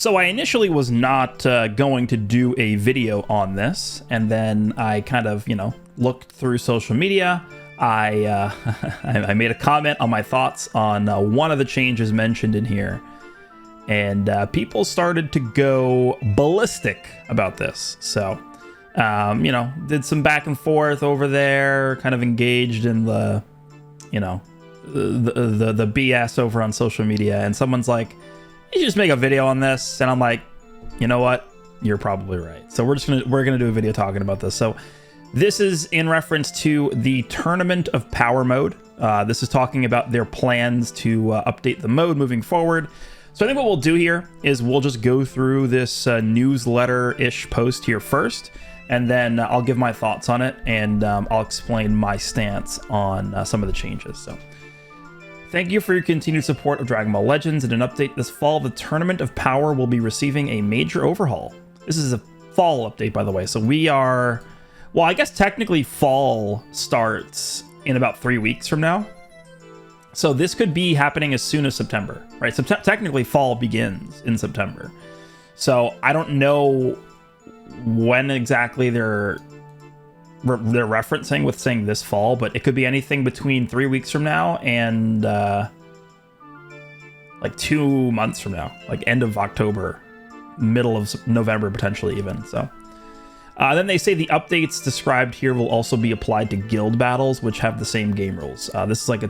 So I initially was not going to do a video on this, and then I kind of, looked through social media. I I made a comment on my thoughts on one of the changes mentioned in here, and people started to go ballistic about this. So, did some back and forth over there, kind of engaged in the BS over on social media, and someone's like, you should just make a video on this, and I'm like, you know what, you're probably right. So we're gonna do a video talking about this. So this is in reference to the Tournament of Power mode. This is talking about their plans to update the mode moving forward. So I think what we'll do here is we'll just go through this newsletter-ish post here first, and then I'll give my thoughts on it, and I'll explain my stance on some of the changes. So thank you for your continued support of Dragon Ball Legends. And an update this fall, the Tournament of Power will be receiving a major overhaul. This is a fall update, by the way. So we are, well, I guess technically fall starts in about 3 weeks from now. So this could be happening as soon as September, right? So technically fall begins in September. So I don't know when exactly they're referencing with saying this fall, but it could be anything between 3 weeks from now and like 2 months from now, like end of October, middle of November, potentially even. So then they say the updates described here will also be applied to guild battles, which have the same game rules. This is like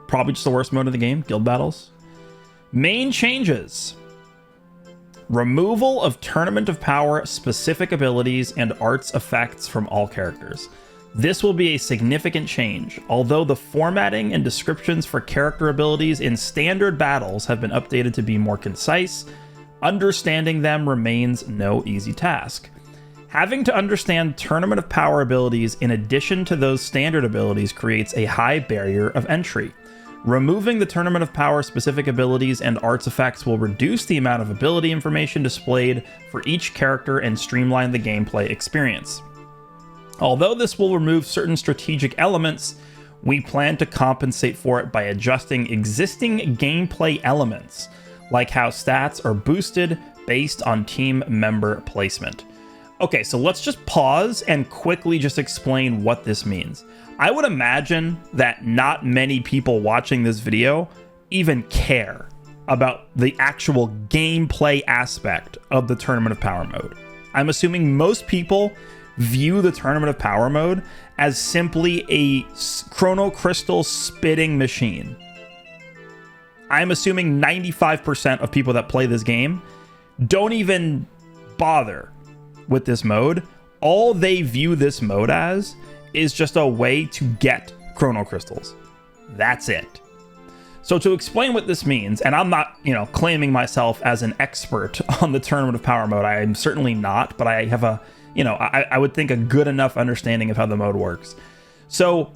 probably just the worst mode of the game, guild battles. Main changes: removal of Tournament of Power specific abilities and arts effects from all characters. This will be a significant change, although the formatting and descriptions for character abilities in standard battles have been updated to be more concise. Understanding them remains no easy task. Having to understand Tournament of Power abilities in addition to those standard abilities creates a high barrier of entry. Removing the Tournament of Power specific abilities and arts effects will reduce the amount of ability information displayed for each character and streamline the gameplay experience. Although this will remove certain strategic elements, we plan to compensate for it by adjusting existing gameplay elements, like how stats are boosted based on team member placement. Okay, so let's just pause and quickly just explain what this means. I would imagine that not many people watching this video even care about the actual gameplay aspect of the Tournament of Power mode. I'm assuming most people view the Tournament of Power mode as simply a Chrono Crystal spitting machine. I'm assuming 95% of people that play this game don't even bother with this mode. All they view this mode as is just a way to get Chrono Crystals. That's it. So to explain what this means, and I'm not, claiming myself as an expert on the Tournament of Power mode. I am certainly not, but I have a, I would think a good enough understanding of how the mode works. So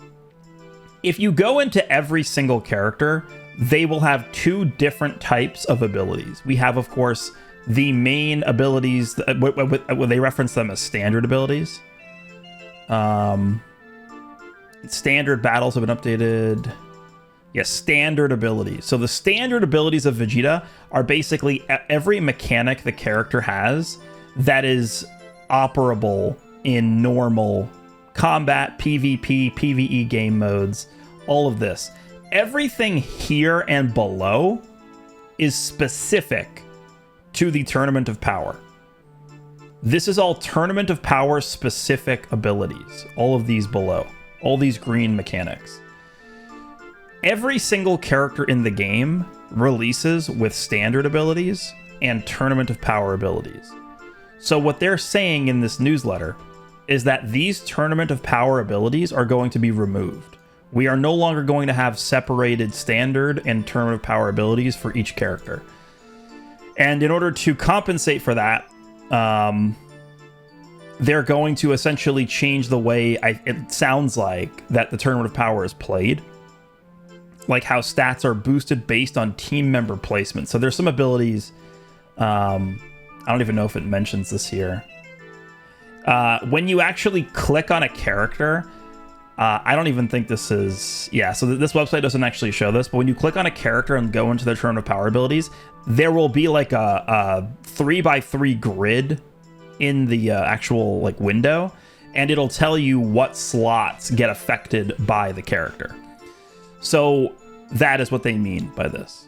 if you go into every single character, they will have two different types of abilities. We have, of course, the main abilities, they reference them as standard abilities. Standard battles have been updated. Yes, standard abilities. So the standard abilities of Vegeta are basically every mechanic the character has that is operable in normal combat, PvP, PvE game modes, all of this. Everything here and below is specific to the Tournament of Power. This is all Tournament of Power specific abilities. All of these below. All these green mechanics. Every single character in the game releases with standard abilities and Tournament of Power abilities. So what they're saying in this newsletter is that these Tournament of Power abilities are going to be removed. We are no longer going to have separated standard and Tournament of Power abilities for each character. And in order to compensate for that, they're going to essentially change the way it sounds like that the Tournament of Power is played. Like how stats are boosted based on team member placement. So there's some abilities, I don't even know if it mentions this here. When you actually click on a character, I don't even think this is... Yeah, so this website doesn't actually show this, but when you click on a character and go into their Tournament of Power abilities, there will be like a 3x3 grid in the actual like window, and it'll tell you what slots get affected by the character. So that is what they mean by this.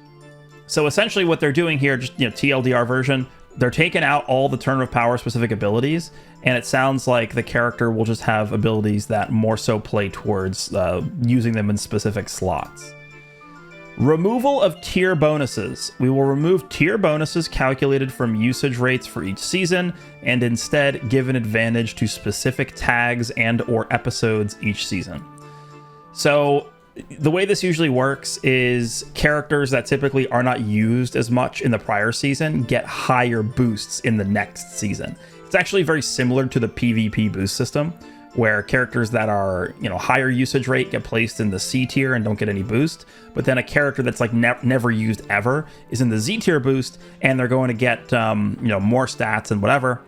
So essentially what they're doing here, just, you know, TLDR version, they're taking out all the Tournament of Power specific abilities, and it sounds like the character will just have abilities that more so play towards using them in specific slots. Removal of tier bonuses. We will remove tier bonuses calculated from usage rates for each season, and instead give an advantage to specific tags and or episodes each season. So the way this usually works is characters that typically are not used as much in the prior season get higher boosts in the next season. It's actually very similar to the PvP boost system, where characters that are, you know, higher usage rate get placed in the C tier and don't get any boost, but then a character that's like never used ever is in the Z tier boost, and they're going to get you know, more stats and whatever.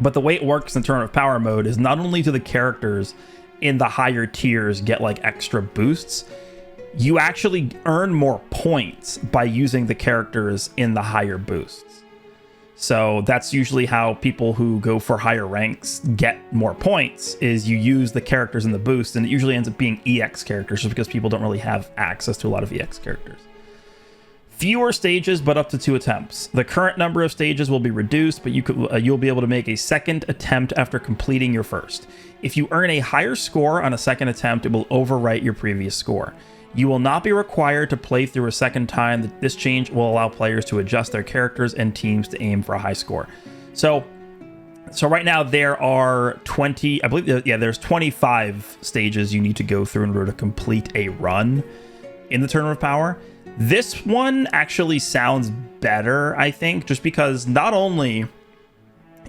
But the way it works in Tournament of Power mode is not only do the characters in the higher tiers get like extra boosts, you actually earn more points by using the characters in the higher boosts. So that's usually how people who go for higher ranks get more points, is you use the characters in the boost, and it usually ends up being EX characters just because people don't really have access to a lot of EX characters. Fewer stages, but up to 2 attempts. The current number of stages will be reduced, but you'll be able to make a second attempt after completing your first. If you earn a higher score on a second attempt, it will overwrite your previous score. You will not be required to play through a second time. This change will allow players to adjust their characters and teams to aim for a high score. So right now there are 20, I believe, yeah, there's 25 stages you need to go through in order to complete a run in the Tournament of Power. This one actually sounds better, I think, just because not only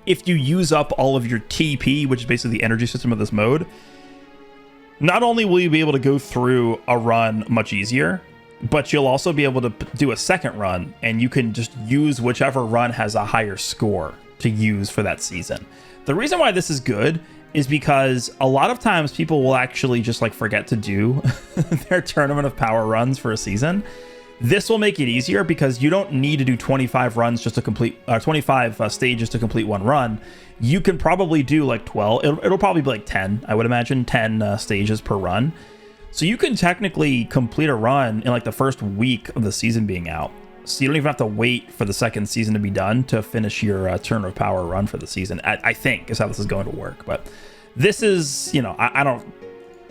if you use up all of your TP, which is basically the energy system of this mode, not only will you be able to go through a run much easier, but you'll also be able to do a second run, and you can just use whichever run has a higher score to use for that season. The reason why this is good is because a lot of times people will actually just like forget to do their Tournament of Power runs for a season. This will make it easier because you don't need to do 25 runs just to complete 25 stages to complete one run. You can probably do like 12. It'll probably be like 10, I would imagine, 10 stages per run. So you can technically complete a run in like the first week of the season being out. So you don't even have to wait for the second season to be done to finish your Tournament of Power run for the season, I think is how this is going to work. But this is, you know, I don't...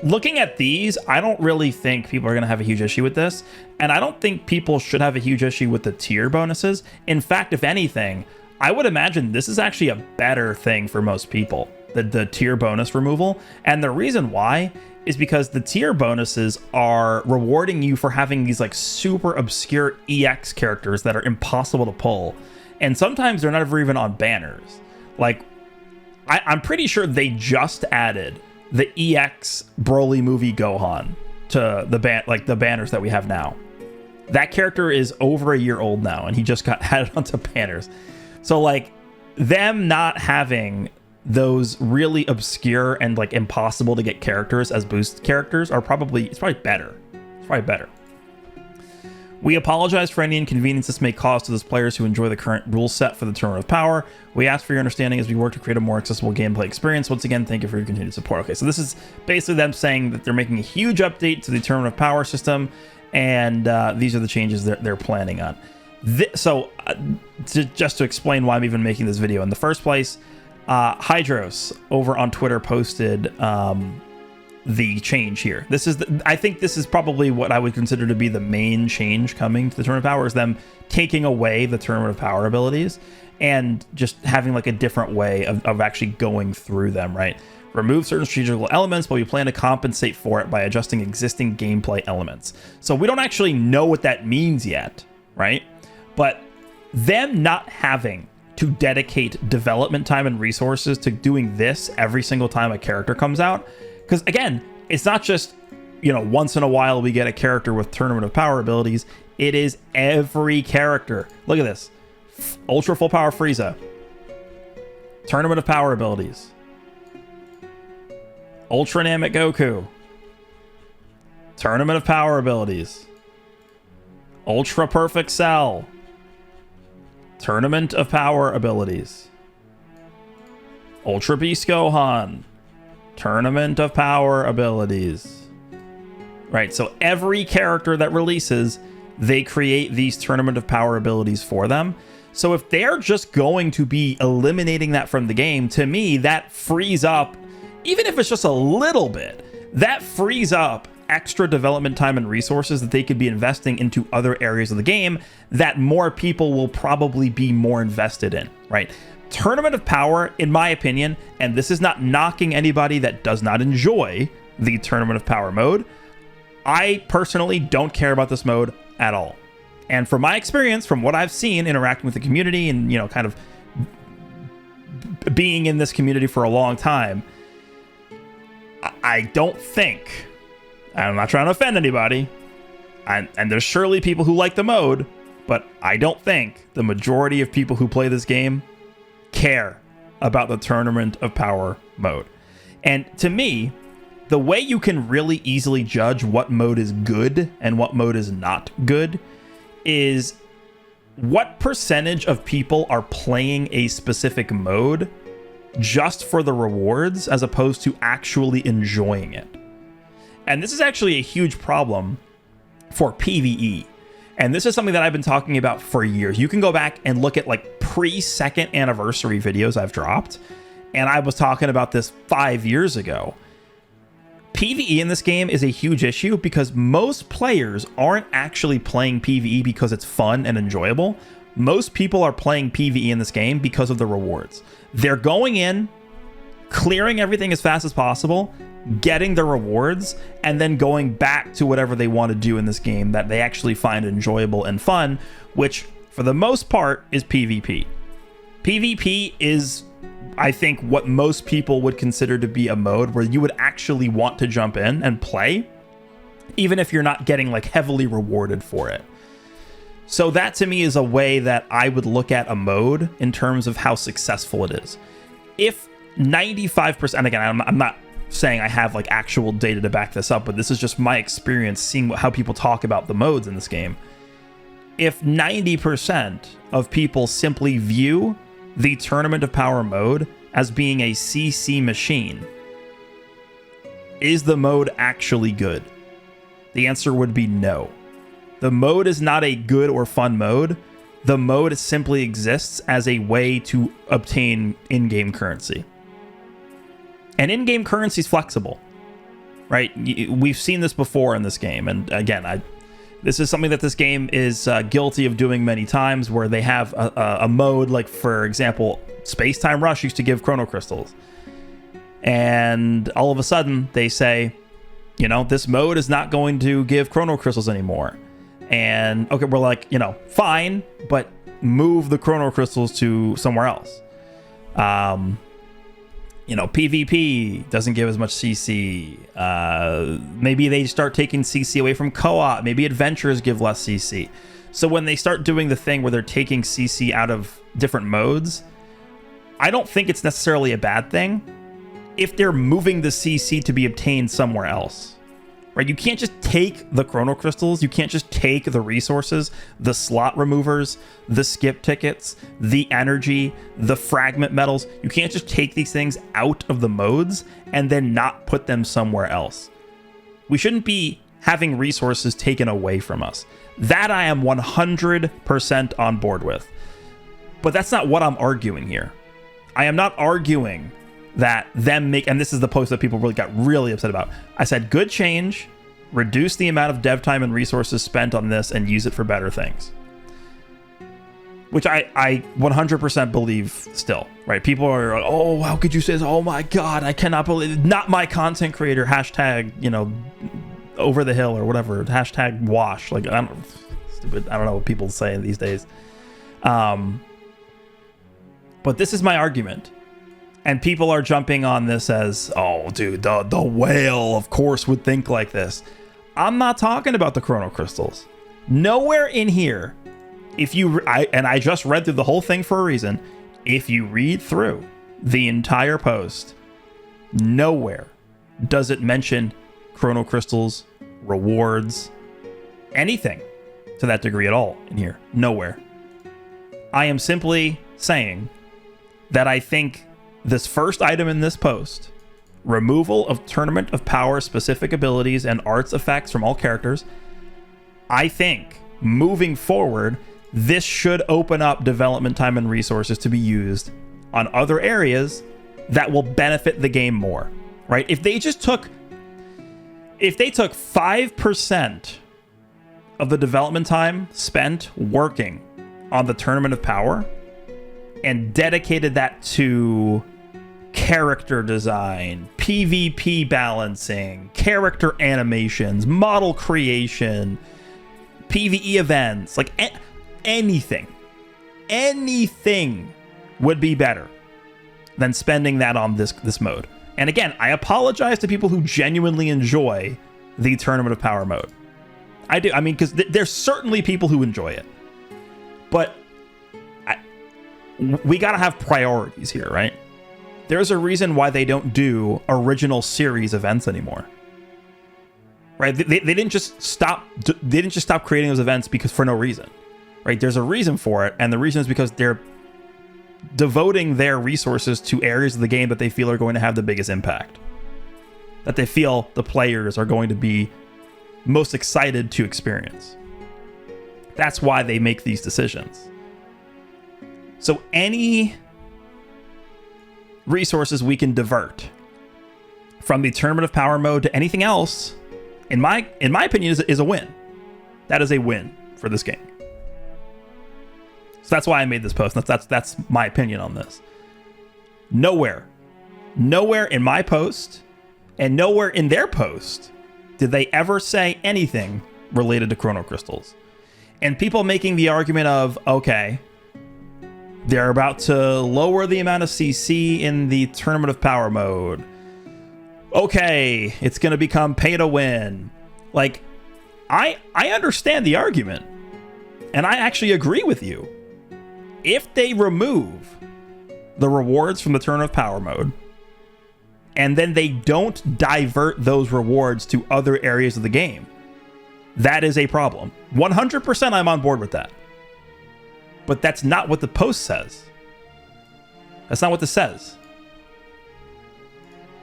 Looking at these, I don't really think people are going to have a huge issue with this. And I don't think people should have a huge issue with the tier bonuses. In fact, if anything, I would imagine this is actually a better thing for most people, the tier bonus removal. And the reason why is because the tier bonuses are rewarding you for having these like super obscure EX characters that are impossible to pull. And sometimes they're never even on banners. Like, I'm pretty sure they just added the EX Broly movie Gohan to the banners that we have now. That character is over a year old now, and he just got added onto banners. So like, them not having those really obscure and like impossible to get characters as boost characters it's probably better. It's probably better. We apologize for any inconvenience this may cause to those players who enjoy the current rule set for the Tournament of Power. We ask for your understanding as we work to create a more accessible gameplay experience. Once again, thank you for your continued support. Okay, so this is basically them saying that they're making a huge update to the Tournament of Power system, and these are the changes they're planning on. Just to explain why I'm even making this video in the first place, Hydros over on Twitter posted the change here. I think this is probably what I would consider to be the main change coming to the Tournament of Power, is them taking away the Tournament of Power abilities and just having like a different way of actually going through them, right? Remove certain strategical elements, but we plan to compensate for it by adjusting existing gameplay elements. So we don't actually know what that means yet, right? But them not having to dedicate development time and resources to doing this every single time a character comes out, because again, it's not just, you know, once in a while we get a character with Tournament of Power abilities. It is every character. Look at this. Ultra Full Power Frieza. Tournament of Power abilities. Ultra Namek Goku. Tournament of Power abilities. Ultra Perfect Cell. Tournament of Power abilities. Ultra Beast Gohan. Tournament of Power abilities. Right, so every character that releases, they create these Tournament of Power abilities for them. So if they're just going to be eliminating that from the game, to me, that frees up, even if it's just a little bit, that frees up extra development time and resources that they could be investing into other areas of the game that more people will probably be more invested in, right? Tournament of Power, in my opinion, and this is not knocking anybody that does not enjoy the Tournament of Power mode, I personally don't care about this mode at all. And from my experience, from what I've seen interacting with the community and, you know, kind of being in this community for a long time, I don't think, I'm not trying to offend anybody, and there's surely people who like the mode, but I don't think the majority of people who play this game care about the Tournament of Power mode. And to me, the way you can really easily judge what mode is good and what mode is not good is what percentage of people are playing a specific mode just for the rewards as opposed to actually enjoying it. And this is actually a huge problem for PvE. And this is something that I've been talking about for years. You can go back and look at like pre-second anniversary videos I've dropped. And I was talking about this 5 years ago. PvE in this game is a huge issue because most players aren't actually playing PvE because it's fun and enjoyable. Most people are playing PvE in this game because of the rewards. They're going in, clearing everything as fast as possible, getting the rewards, and then going back to whatever they want to do in this game that they actually find enjoyable and fun, which for the most part is PvP. PvP is, I think, what most people would consider to be a mode where you would actually want to jump in and play, even if you're not getting like heavily rewarded for it. So that to me is a way that I would look at a mode in terms of how successful it is. If 95%, and again, I'm not saying I have like actual data to back this up, but this is just my experience seeing how people talk about the modes in this game. If 90% of people simply view the Tournament of Power mode as being a CC machine, is the mode actually good? The answer would be no. The mode is not a good or fun mode. The mode simply exists as a way to obtain in-game currency. And in-game currency is flexible, right? We've seen this before in this game. And again, this is something that this game is guilty of doing many times, where they have a mode, like, for example, Space Time Rush used to give chrono crystals. And all of a sudden they say, you know, this mode is not going to give chrono crystals anymore. And okay, we're like, you know, fine, but move the chrono crystals to somewhere else. You know, PvP doesn't give as much CC. Maybe they start taking CC away from co-op. Maybe adventures give less CC. So when they start doing the thing where they're taking CC out of different modes, I don't think it's necessarily a bad thing if they're moving the CC to be obtained somewhere else. Right? You can't just take the chrono crystals. You can't just take the resources, the slot removers, the skip tickets, the energy, the fragment metals. You can't just take these things out of the modes and then not put them somewhere else. We shouldn't be having resources taken away from us. That I am 100% on board with. But that's not what I'm arguing here. I am not arguing that them make, and this is the post that people really got really upset about. I said, good change, reduce the amount of dev time and resources spent on this and use it for better things. Which I 100% believe still, right? People are, oh, how could you say this? Oh my God, I cannot believe, not my content creator, hashtag, you know, over the hill or whatever, hashtag wash. Like, I don't know what people say these days. But this is my argument. And people are jumping on this as, oh, dude, the whale, of course, would think like this. I'm not talking about the chrono crystals. Nowhere in here, I just read through the whole thing for a reason. If you read through the entire post, nowhere does it mention chrono crystals, rewards, anything to that degree at all in here. Nowhere. I am simply saying that I think this first item in this post, removal of Tournament of Power specific abilities and arts effects from all characters, I think moving forward, this should open up development time and resources to be used on other areas that will benefit the game more, right? If they took 5% of the development time spent working on the Tournament of Power and dedicated that to character design, PvP balancing, character animations, model creation, PvE events, like anything would be better than spending that on this mode. And again, I apologize to people who genuinely enjoy the Tournament of Power mode. I do. I mean, because there's certainly people who enjoy it. But we got to have priorities here, right? There's a reason why they don't do original series events anymore. Right? They didn't just stop creating those events because for no reason. Right? There's a reason for it, and the reason is because they're devoting their resources to areas of the game that they feel are going to have the biggest impact. That they feel the players are going to be most excited to experience. That's why they make these decisions. So any resources we can divert from the Tournament of Power mode to anything else, in my opinion, is a win. That is a win for this game. So that's why I made this post. That's my opinion on this. Nowhere in my post and nowhere in their post did they ever say anything related to Chrono Crystals. And people making the argument of, okay, they're about to lower the amount of CC in the Tournament of Power mode. Okay, it's going to become pay to win. Like, I understand the argument, and I actually agree with you. If they remove the rewards from the Tournament of Power mode, and then they don't divert those rewards to other areas of the game, that is a problem. 100% I'm on board with that. But that's not what the post says. That's not what this says.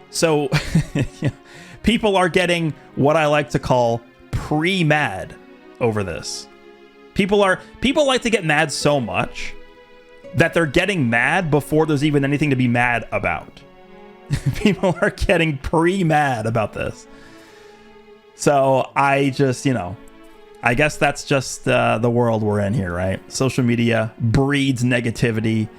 So people are getting what I like to call pre-mad over this. People like to get mad so much that they're getting mad before there's even anything to be mad about. People are getting pre-mad about this. So I just, I guess that's just the world we're in here, right? Social media breeds negativity.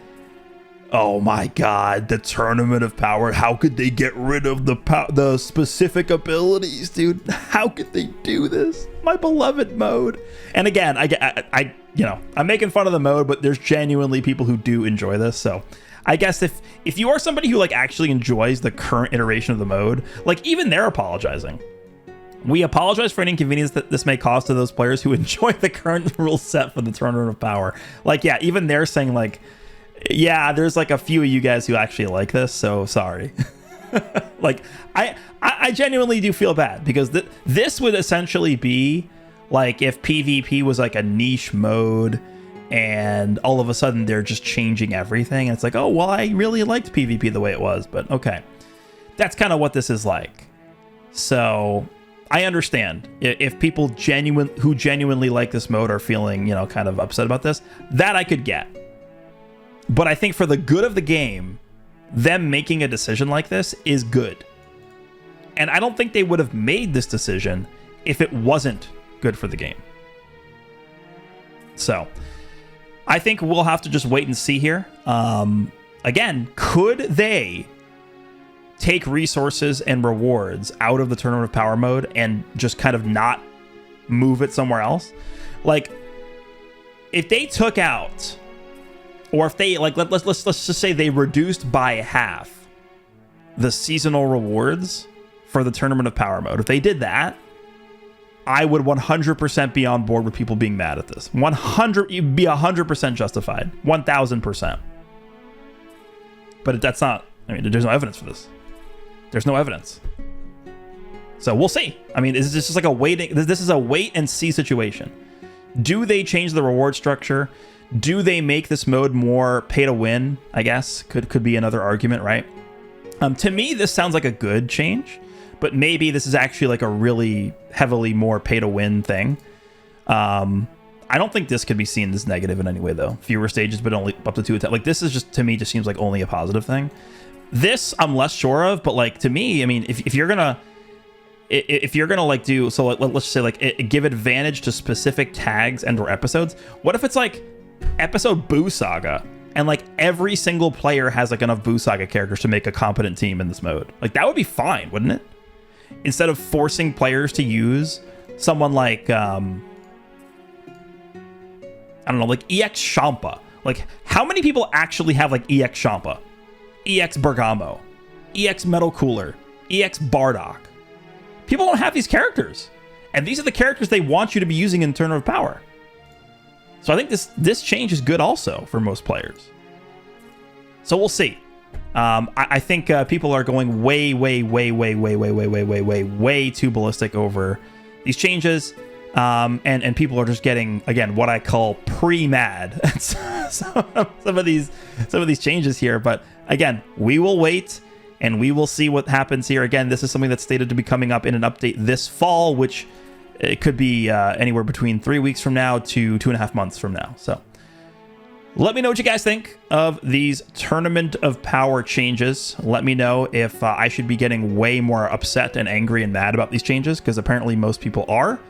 Oh my God, the Tournament of Power. How could they get rid of the specific abilities, dude? How could they do this? My beloved mode. And again, I'm making fun of the mode, but there's genuinely people who do enjoy this. So I guess if you are somebody who actually enjoys the current iteration of the mode, even they're apologizing. We apologize for any inconvenience that this may cause to those players who enjoy the current rule set for the Tournament of Power. Even they're saying yeah, there's a few of you guys who actually like this, so sorry. I genuinely do feel bad because this would essentially be if PvP was a niche mode and all of a sudden they're just changing everything. And it's oh, well, I really liked PvP the way it was, but okay. That's kind of what this is like. So I understand if people who genuinely like this mode are feeling, kind of upset about this, that I could get. But I think for the good of the game, them making a decision like this is good. And I don't think they would have made this decision if it wasn't good for the game. So I think we'll have to just wait and see here. Again, could they take resources and rewards out of the Tournament of Power mode and just kind of not move it somewhere else? If they took out, or if they let's just say they reduced by half the seasonal rewards for the Tournament of Power mode. If they did that, I would 100% be on board with people being mad at this. 100, be 100% justified. 1000%. But that's not. I mean, there's no evidence for this. There's no evidence. So we'll see. I mean, this is just a waiting. This is a wait and see situation. Do they change the reward structure? Do they make this mode more pay to win? I guess could be another argument, right? To me, this sounds like a good change, but maybe this is actually like a really heavily more pay to win thing. I don't think this could be seen as negative in any way, though. Fewer stages, but only up to 2 attempts. Like, this is just, to me, just seems like only a positive thing. This I'm less sure of, but like, to me, I mean, if you're gonna like do, so like, let's say like give advantage to specific tags and or episodes. What if it's like episode Boo Saga, and like every single player has like enough Boo Saga characters to make a competent team in this mode? Like, that would be fine, wouldn't it? Instead of forcing players to use someone like I don't know, like EX Champa. Like, how many people actually have like EX Champa, EX Bergamo, EX Metal Cooler, EX Bardock? People don't have these characters, and these are the characters they want you to be using in Turn of Power. So I think this change is good also for most players. So we'll see. I think people are going way too ballistic over these changes. And people are just getting, again, what I call pre-mad at some of these changes here. But again, we will wait and we will see what happens here. Again, this is something that's stated to be coming up in an update this fall, which it could be anywhere between 3 weeks from now to 2.5 months from now. So let me know what you guys think of these Tournament of Power changes. Let me know if I should be getting way more upset and angry and mad about these changes, because apparently most people are.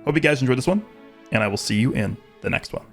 Hope you guys enjoyed this one, and I will see you in the next one.